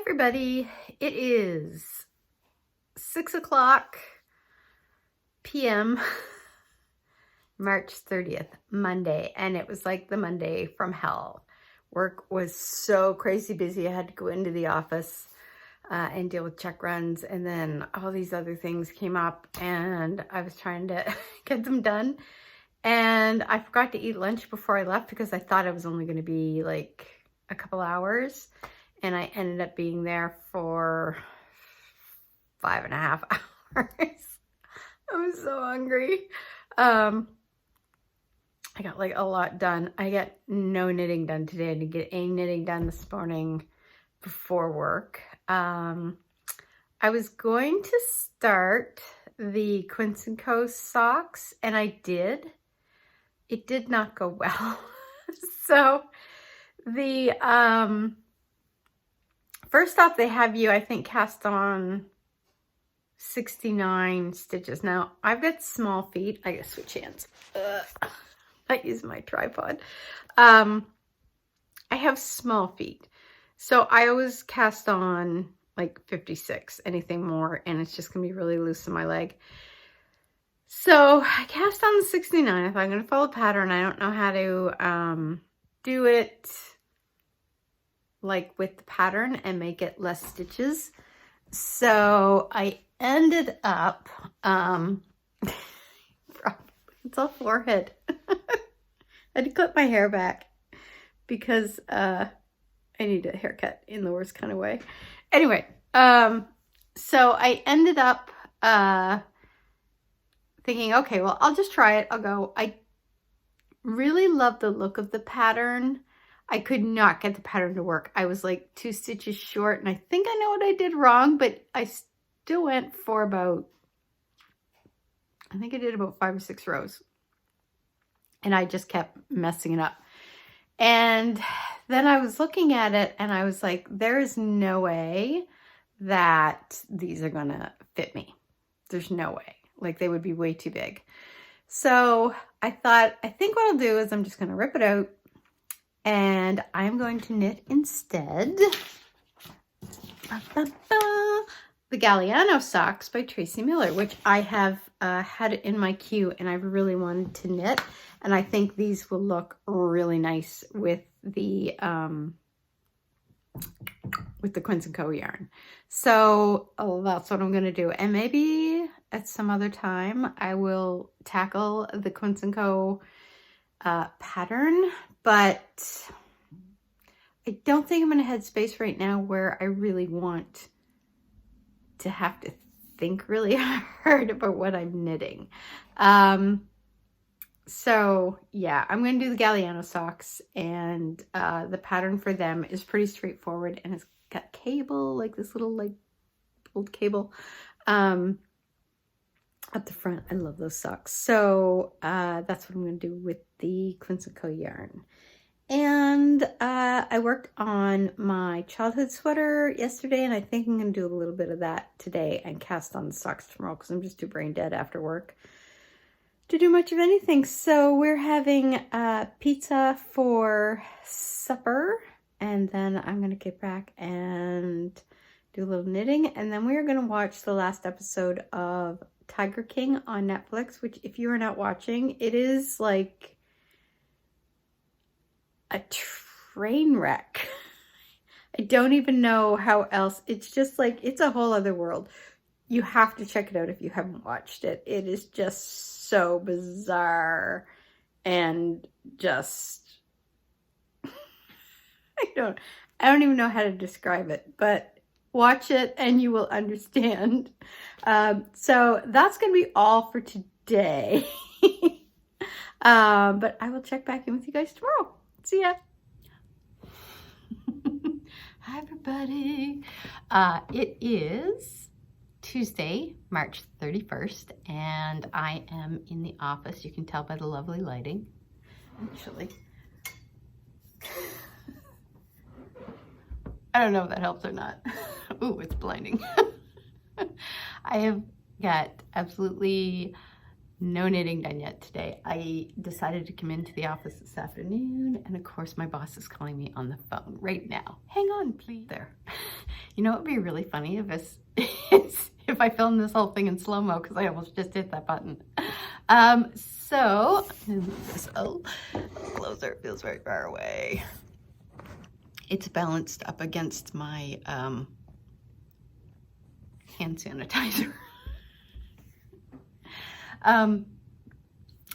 everybody, it is 6:00 p.m. March 30th, Monday, and it was like the Monday from hell. Work was so crazy busy. I had to go into the office and deal with check runs, and then all these other things came up, and I was trying to get them done, and I forgot to eat lunch before I left because I thought I was only going to be like a couple hours. And I ended up being there for 5.5 hours. I was so hungry. I got like a lot done. I got no knitting done today. I didn't get any knitting done this morning before work. I was going to start the Quince & Co socks, and I did. It did not go well. So the first off, they have you, I think, cast on 69 stitches. Now, I've got small feet. I gotta switch hands. I use my tripod. I have small feet. So I always cast on like 56, anything more, and it's just gonna be really loose in my leg. So I cast on the 69. If I'm gonna follow pattern, I don't know how to do it like with the pattern and make it less stitches. So I ended up, it's all forehead. I had to clip my hair back because I need a haircut in the worst kind of way. Anyway, so I ended up thinking, okay, well, I'll just try it. I'll go. I really love the look of the pattern. I could not get the pattern to work. I was like 2 stitches short, and I think I know what I did wrong, but I still went for about, I think I did about 5 or 6 rows, and I just kept messing it up. And then I was looking at it, and I was like, there is no way that these are gonna fit me. There's no way. Like, they would be way too big. So I thought, I think what I'll do is I'm just gonna rip it out, and I'm going to knit instead the Galliano socks by Tracy Miller, which I have had in my queue, and I've really wanted to knit. And I think these will look really nice with the Quince & Co yarn. So that's what I'm going to do. And maybe at some other time I will tackle the Quince & Co pattern, but I don't think I'm in a headspace right now where I really want to have to think really hard about what I'm knitting. So yeah, I'm going to do the Galliano socks, and the pattern for them is pretty straightforward, and it's got cable, like this little like old cable at the front. I love those socks. So that's what I'm going to do with the Quince & Co yarn. And I worked on my childhood sweater yesterday, and I think I'm going to do a little bit of that today and cast on the socks tomorrow because I'm just too brain dead after work to do much of anything. So we're having pizza for supper, and then I'm going to get back and do a little knitting, and then we're going to watch the last episode of Tiger King on Netflix, which, if you are not watching, it is like a train wreck. I don't even know how else. It's just like, it's a whole other world. You have to check it out if you haven't watched it. It is just so bizarre and just I don't even know how to describe it, but watch it and you will understand. So that's going to be all for today. But I will check back in with you guys tomorrow. See ya. Hi, everybody. It is Tuesday, March 31st, and I am in the office. You can tell by the lovely lighting, actually. I don't know if that helps or not. Ooh, it's blinding. I have got absolutely no knitting done yet today. I decided to come into the office this afternoon, and of course my boss is calling me on the phone right now. Hang on, please. There. You know what would be really funny if I filmed this whole thing in slow-mo, because I almost just hit that button. So, this closer, it feels very far away. It's balanced up against my hand sanitizer.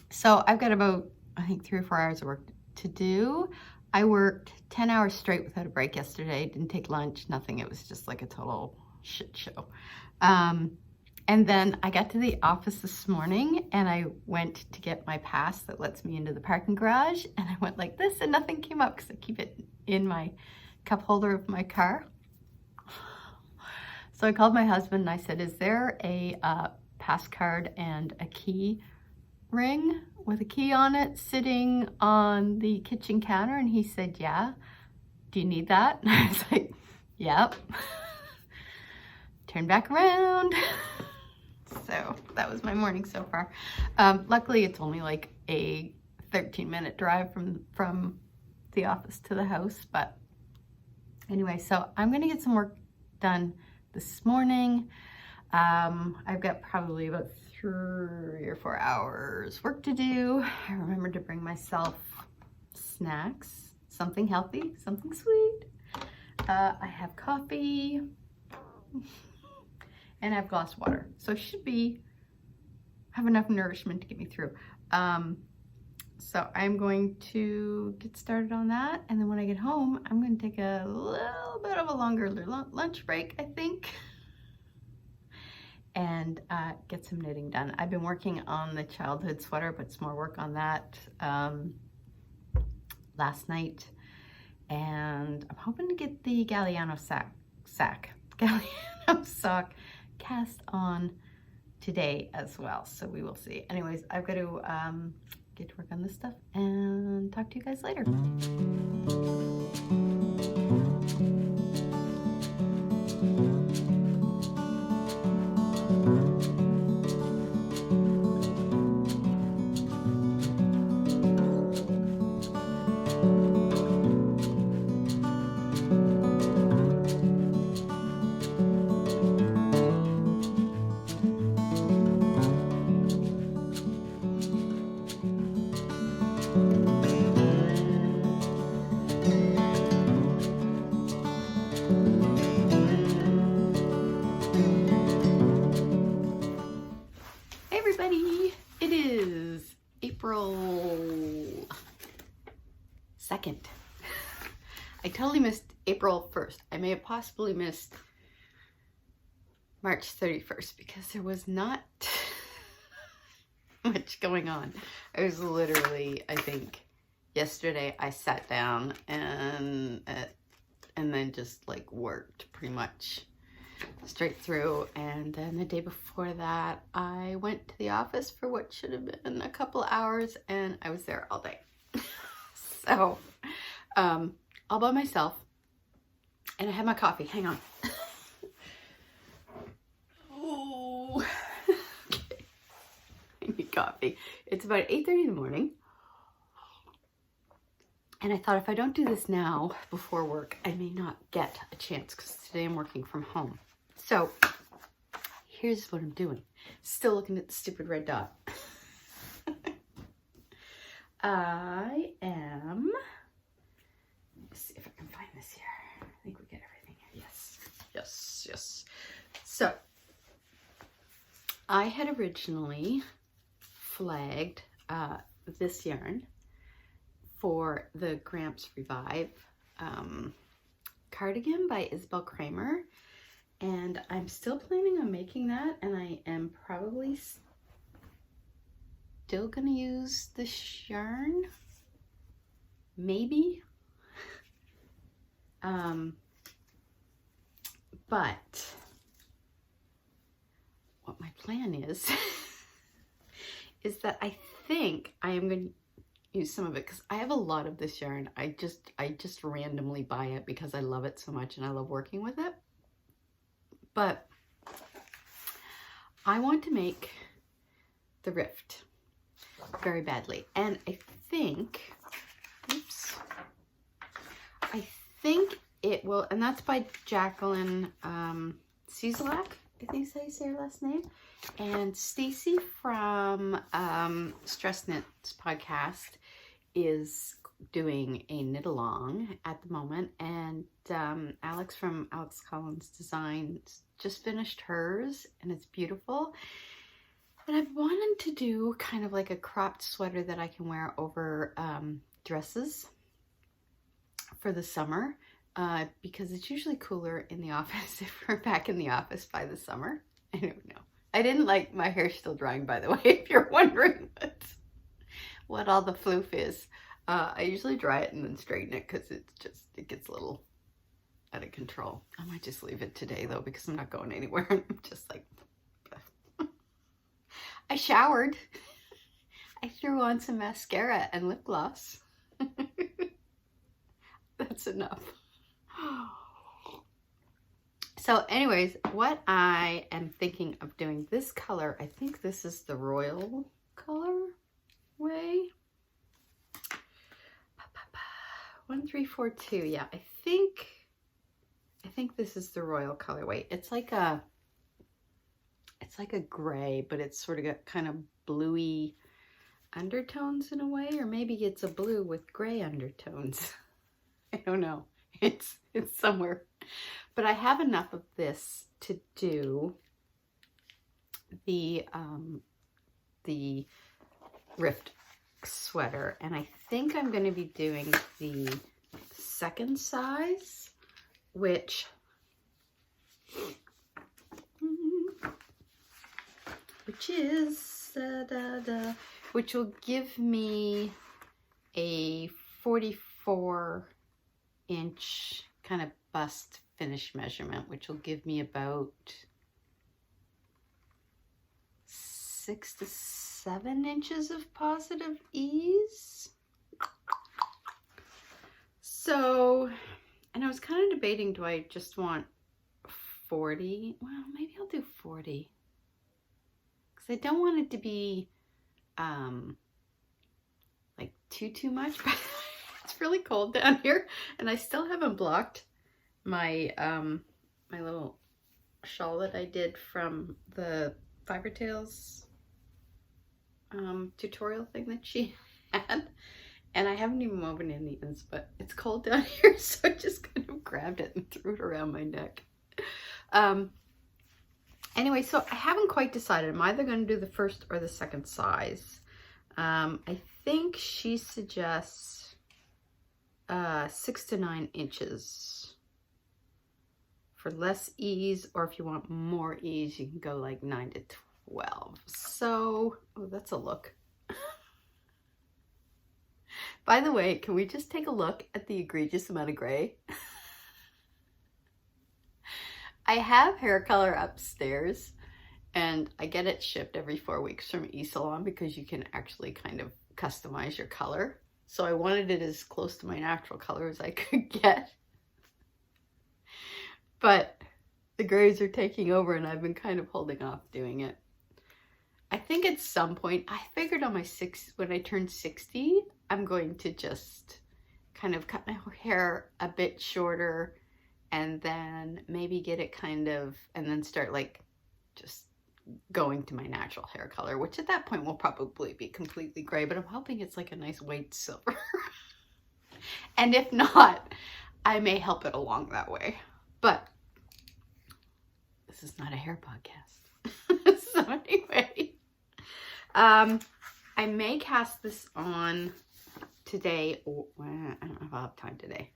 So I've got about, I think, 3 or 4 hours of work to do. I worked 10 hours straight without a break yesterday. Didn't take lunch, nothing. It was just like a total shit show. And then I got to the office this morning and I went to get my pass that lets me into the parking garage, and I went like this and nothing came up because I keep it in my cup holder of my car. So I called my husband and I said, is there a pass card and a key ring with a key on it sitting on the kitchen counter? And he said, yeah. Do you need that? And I was like, yep. Turn back around. So that was my morning so far. Luckily, it's only like a 13-minute drive from the office to the house. But anyway, so I'm gonna get some work done this morning. I've got probably about 3 or 4 hours work to do. I remembered to bring myself snacks, something healthy, something sweet. I have coffee and I have glass water. So I should have enough nourishment to get me through. So I'm going to get started on that. And then when I get home, I'm going to take a little bit of a longer lunch break, I think, and get some knitting done. I've been working on the childhood sweater, but some more work on that last night. And I'm hoping to get the Galliano Galliano sock cast on today as well. So we will see. Anyways, I've got to get to work on this stuff and talk to you guys later. It is April 2nd. I totally missed April 1st. I may have possibly missed March 31st because there was not much going on. I was literally, I think, yesterday I sat down and then just like worked pretty much straight through, and then the day before that I went to the office for what should have been a couple hours, and I was there all day. So all by myself, and I had my coffee. Hang on. Ooh. Okay. I need coffee. It's about 8:30 in the morning, and I thought if I don't do this now before work, I may not get a chance because today I'm working from home. So here's what I'm doing. Still looking at the stupid red dot. I am, let's see if I can find this here. I think we get everything here. Yes. So I had originally flagged this yarn for the Gramps Revive cardigan by Isabel Kramer. And I'm still planning on making that, and I am probably still gonna use this yarn, maybe. But what my plan is, is that I think I am gonna use some of it because I have a lot of this yarn. I just randomly buy it because I love it so much and I love working with it. But I want to make the rift very badly. And I think it will, and that's by Jacqueline Cieslak, I think is how you say her last name. And Stacy from Stress Knits podcast is doing a knit along at the moment, and Alex from Alex Collins Designs just finished hers, and it's beautiful. And I've wanted to do kind of like a cropped sweater that I can wear over dresses for the summer, because it's usually cooler in the office if we're back in the office by the summer. I don't know. I didn't like, my hair still drying, by the way, if you're wondering what all the floof is. I usually dry it and then straighten it because it gets a little out of control. I might just leave it today though, because I'm not going anywhere. I'm just like, I showered. I threw on some mascara and lip gloss. That's enough. So anyways, what I am thinking of doing, this color, I think this is the Royal color way. 1342. Yeah, I think this is the Royal colorway. It's like a gray, but it's sort of got kind of bluey undertones in a way, or maybe it's a blue with gray undertones. I don't know. It's somewhere. But I have enough of this to do the rift sweater, and I think I'm going to be doing the second size, which is which will give me a 44-inch kind of bust finish measurement, which will give me about 6 to 7 inches of positive ease. So, and I was kind of debating, do I just want 40? Well, maybe I'll do 40. Because I don't want it to be like too much, but it's really cold down here, and I still haven't blocked my my little shawl that I did from the Fiber Tales tutorial thing that she had, and I haven't even woven in the ends, but it's cold down here, so I just kind of grabbed it and threw it around my neck. Anyway, so I haven't quite decided. I'm either going to do the first or the second size. I think she suggests 6 to 9 inches for less ease, or if you want more ease, you can go like 9 to 12. So, oh, that's a look. By the way, can we just take a look at the egregious amount of gray? I have hair color upstairs, and I get it shipped every 4 weeks from eSalon because you can actually kind of customize your color. So I wanted it as close to my natural color as I could get. But the grays are taking over, and I've been kind of holding off doing it. I think at some point, I figured on when I turn 60, I'm going to just kind of cut my hair a bit shorter, and then maybe get it kind of, and then start like just going to my natural hair color, which at that point will probably be completely gray, but I'm hoping it's like a nice white silver. And if not, I may help it along that way. But this is not a hair podcast. So anyway, I may cast this on today, or well, I don't know if I'll have time today.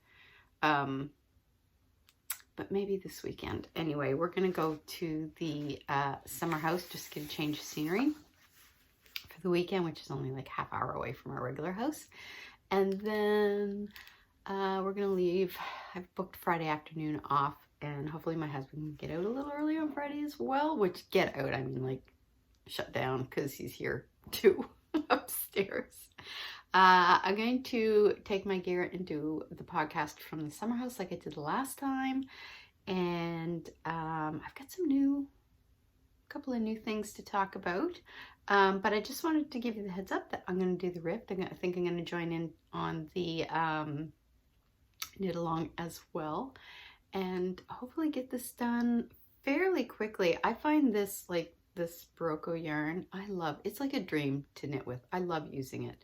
But maybe this weekend. Anyway, we're gonna go to the summer house, just get a change of scenery for the weekend, which is only like half hour away from our regular house. And then we're gonna leave. I've booked Friday afternoon off, and hopefully my husband can get out a little early on Friday as well, which get out, I mean like shut down, because he's here too upstairs. I'm going to take my gear and do the podcast from the summer house like I did last time. And I've got couple of new things to talk about. But I just wanted to give you the heads up that I'm going to do the rift. I think I'm going to join in on the knit along as well, and hopefully get this done fairly quickly. I find this, like this Barocco yarn, I love. It's like a dream to knit with. I love using it.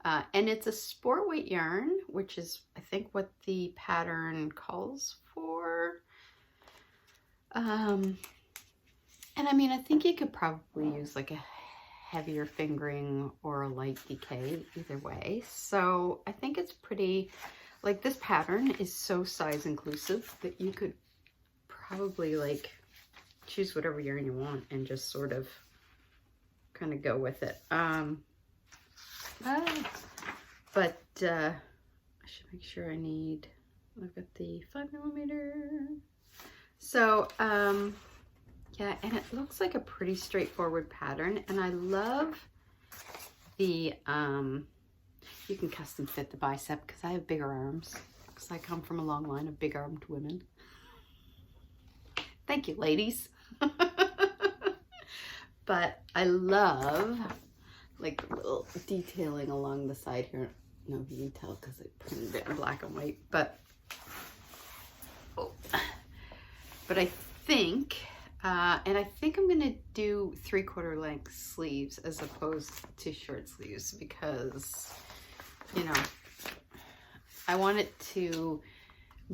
And it's a sport weight yarn, which is, I think, what the pattern calls for. And I mean, I think you could probably use like a heavier fingering or a light DK, either way. So I think it's pretty, like this pattern is so size inclusive that you could probably like choose whatever yarn you want and just sort of kind of go with it. But I should make sure I need, look at the 5mm. So, yeah, and it looks like a pretty straightforward pattern, and I love the, you can custom fit the bicep because I have bigger arms, because I come from a long line of big armed women. Thank you, ladies. But I love like the little detailing along the side here. No, you can tell because I printed it in black and white, but I think, and I think I'm gonna do 3/4 length sleeves as opposed to short sleeves, because, you know, I want it to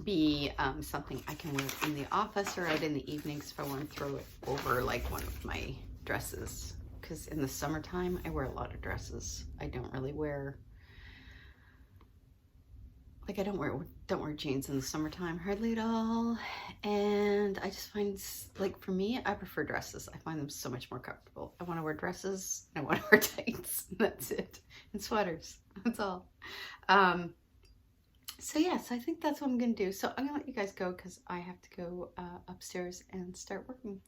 be something I can wear in the office or out in the evenings if I want to throw it over like one of my dresses. Because in the summertime, I wear a lot of dresses. I don't really wear, like I don't wear jeans in the summertime hardly at all. And I just find, like, for me, I prefer dresses. I find them so much more comfortable. I want to wear dresses, I want to wear tights, that's it. And sweaters, that's all. So yes, I think that's what I'm gonna do. So I'm gonna let you guys go because I have to go upstairs and start working.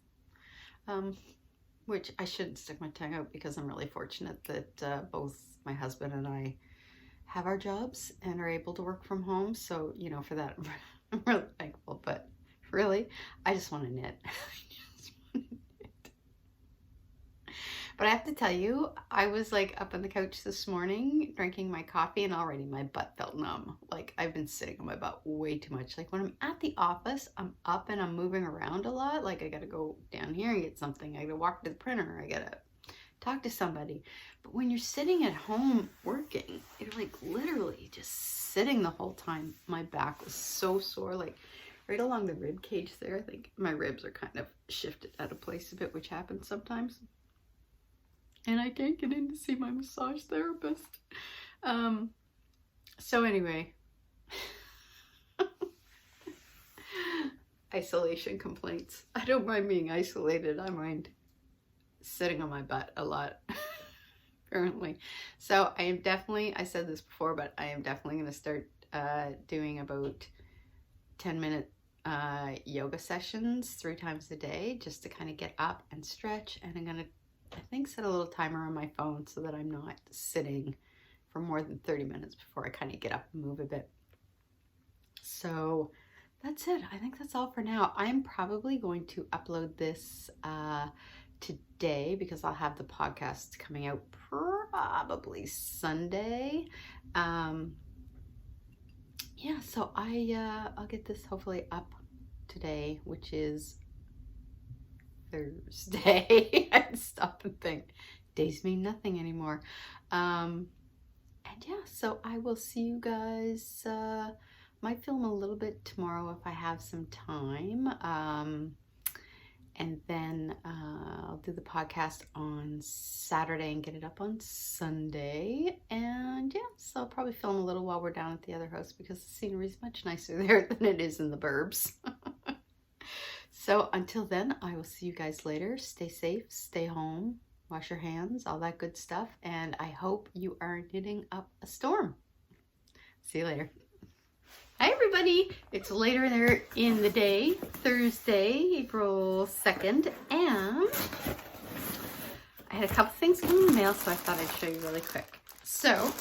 Which I shouldn't stick my tongue out, because I'm really fortunate that both my husband and I have our jobs and are able to work from home. So, you know, for that, I'm really thankful. But really, I just want to knit. But I have to tell you, I was like up on the couch this morning drinking my coffee, and already my butt felt numb. Like I've been sitting on my butt way too much. Like when I'm at the office, I'm up and I'm moving around a lot. Like I gotta go down here and get something. I gotta walk to the printer. I gotta talk to somebody. But when you're sitting at home working, you're like literally just sitting the whole time. My back was so sore, like right along the rib cage there. I think my ribs are kind of shifted out of place a bit, which happens sometimes. And I can't get in to see my massage therapist. So anyway, isolation complaints. I don't mind being isolated. I mind sitting on my butt a lot, apparently. So I am definitely, I said this before, but I am definitely going to start doing about 10-minute yoga sessions 3 times a day, just to kind of get up and stretch. And I'm going to, I think, set a little timer on my phone so that I'm not sitting for more than 30 minutes before I kind of get up and move a bit. So that's it. I think that's all for now. I'm probably going to upload this today, because I'll have the podcast coming out probably Sunday. Yeah, so I'll get this hopefully up today, which is Thursday. I stop and think days mean nothing anymore. And yeah, so I will see you guys. Might film a little bit tomorrow if I have some time, and then I'll do the podcast on Saturday and get it up on Sunday. And yeah, so I'll probably film a little while we're down at the other house, because the scenery is much nicer there than it is in the burbs. So until then, I will see you guys later. Stay safe, stay home, wash your hands, all that good stuff. And I hope you are knitting up a storm. See you later. Hi everybody. It's later there in the day, Thursday, April 2nd. And I had a couple things come in the mail, so I thought I'd show you really quick. So,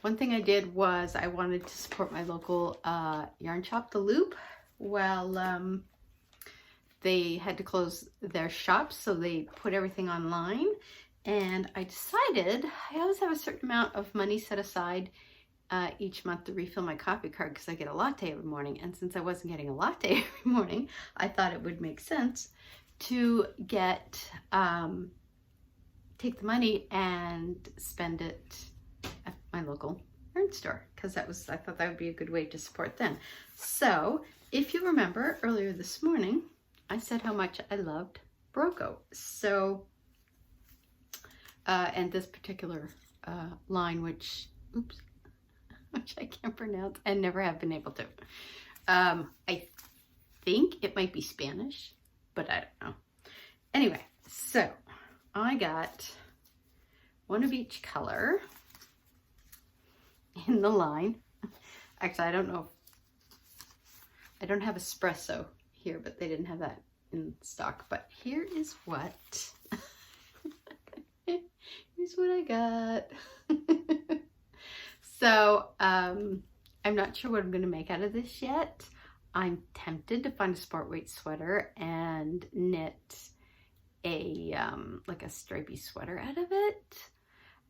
one thing I did was I wanted to support my local yarn shop, The Loop. Well, they had to close their shop, so they put everything online. And I decided I always have a certain amount of money set aside each month to refill my coffee card because I get a latte every morning. And since I wasn't getting a latte every morning, I thought it would make sense to get, take the money and spend it at my local yarn store, because I thought that would be a good way to support them. So if you remember earlier this morning, I said how much I loved Barocco. So, and this particular line, which I can't pronounce and never have been able to. I think it might be Spanish, but I don't know. Anyway, so I got one of each color in the line. Actually, I don't know. I don't have espresso here, but they didn't have that in stock. But here is what, here's what I got. So, I'm not sure what I'm going to make out of this yet. I'm tempted to find a sport weight sweater and knit a, like a stripy sweater out of it.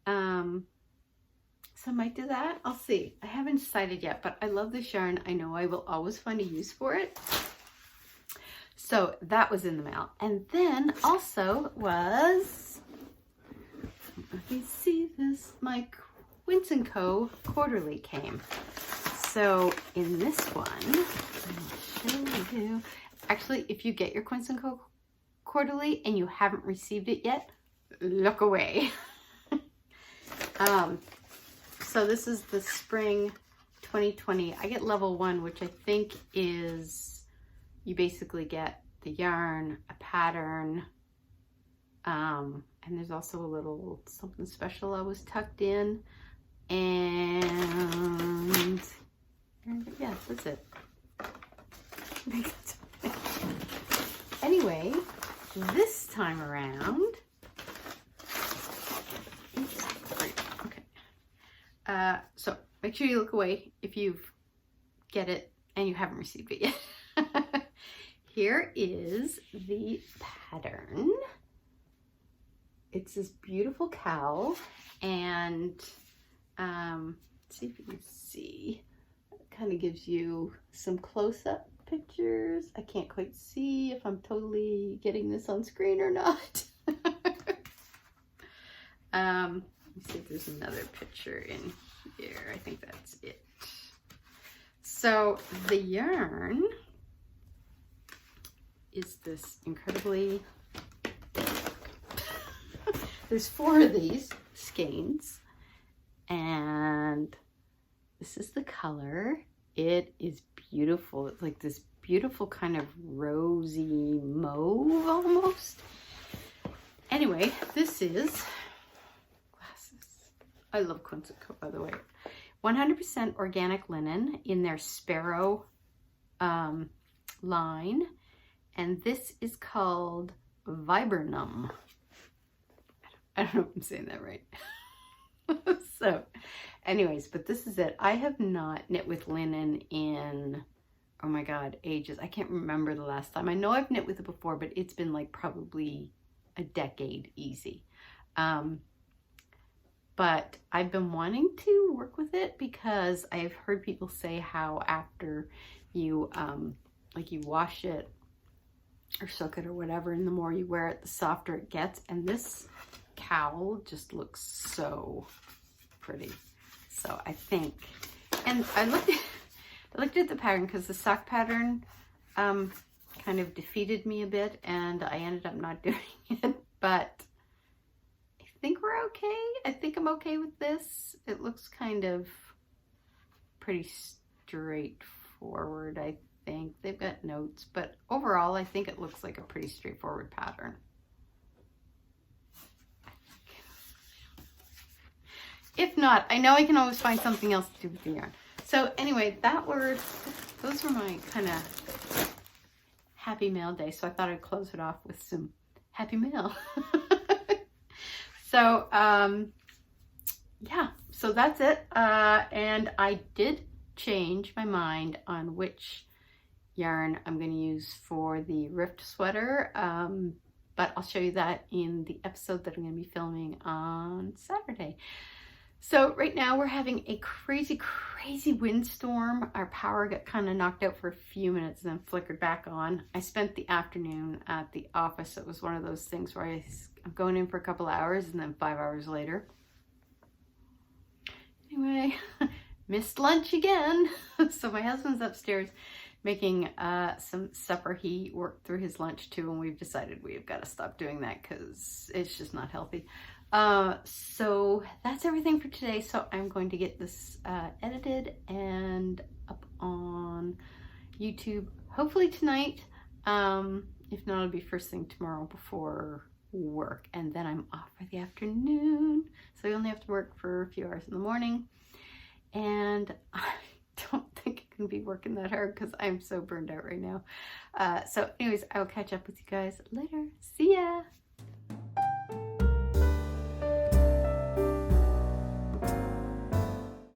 So I might do that. I'll see. I haven't decided yet, but I love this yarn. I know I will always find a use for it. So that was in the mail. And then also was, let me see this, my Quints & Co. quarterly came. So in this one, I'll show you. Actually, if you get your Quints & Co. quarterly and you haven't received it yet, look away. So this is the spring 2020. I get level 1, which I think is, you basically get the yarn, a pattern, and there's also a little something special I was tucked in, and yeah, that's it. Anyway, this time around, so make sure you look away if you get it and you haven't received it yet. Here is the pattern. It's this beautiful cow, and let's see if you can see. It kind of gives you some close-up pictures. I can't quite see if I'm totally getting this on screen or not. Let me see if there's another picture in here. I think that's it. So the yarn is this incredibly, there's 4 of these skeins, and this is the color. It is beautiful. It's like this beautiful kind of rosy mauve almost. Anyway, this is I love Quints & Co, by the way. 100% organic linen in their Sparrow line. And this is called Viburnum. I don't know if I'm saying that right. So, anyways, but this is it. I have not knit with linen in, oh my God, ages. I can't remember the last time. I know I've knit with it before, but it's been like probably a decade easy. But I've been wanting to work with it because I've heard people say how after you, like you wash it or soak it or whatever, and the more you wear it, the softer it gets. And this cowl just looks so pretty. So I think, and I looked at the pattern because the sock pattern kind of defeated me a bit, and I ended up not doing it, but I think we're okay. I think I'm okay with this. It looks kind of pretty straightforward, I think. They've got notes, but overall, I think it looks like a pretty straightforward pattern. If not, I know I can always find something else to do with the yarn. So anyway, those were my kind of happy mail day. So I thought I'd close it off with some happy mail. So, yeah, so that's it. And I did change my mind on which yarn I'm going to use for the rift sweater. but I'll show you that in the episode that I'm going to be filming on Saturday. So right now we're having a crazy, crazy windstorm. Our power got kind of knocked out for a few minutes and then flickered back on. I spent the afternoon at the office. It was one of those things where I'm going in for a couple hours and then 5 hours later. Anyway, missed lunch again. So my husband's upstairs making some supper. He worked through his lunch too, and we've decided we've got to stop doing that because it's just not healthy. So that's everything for today. So I'm going to get this edited and up on YouTube hopefully tonight. If not, it'll be first thing tomorrow before work, and then I'm off for the afternoon, so I only have to work for a few hours in the morning, and I don't think I can be working that hard because I'm so burned out right now. So anyways, I'll catch up with you guys later. See ya.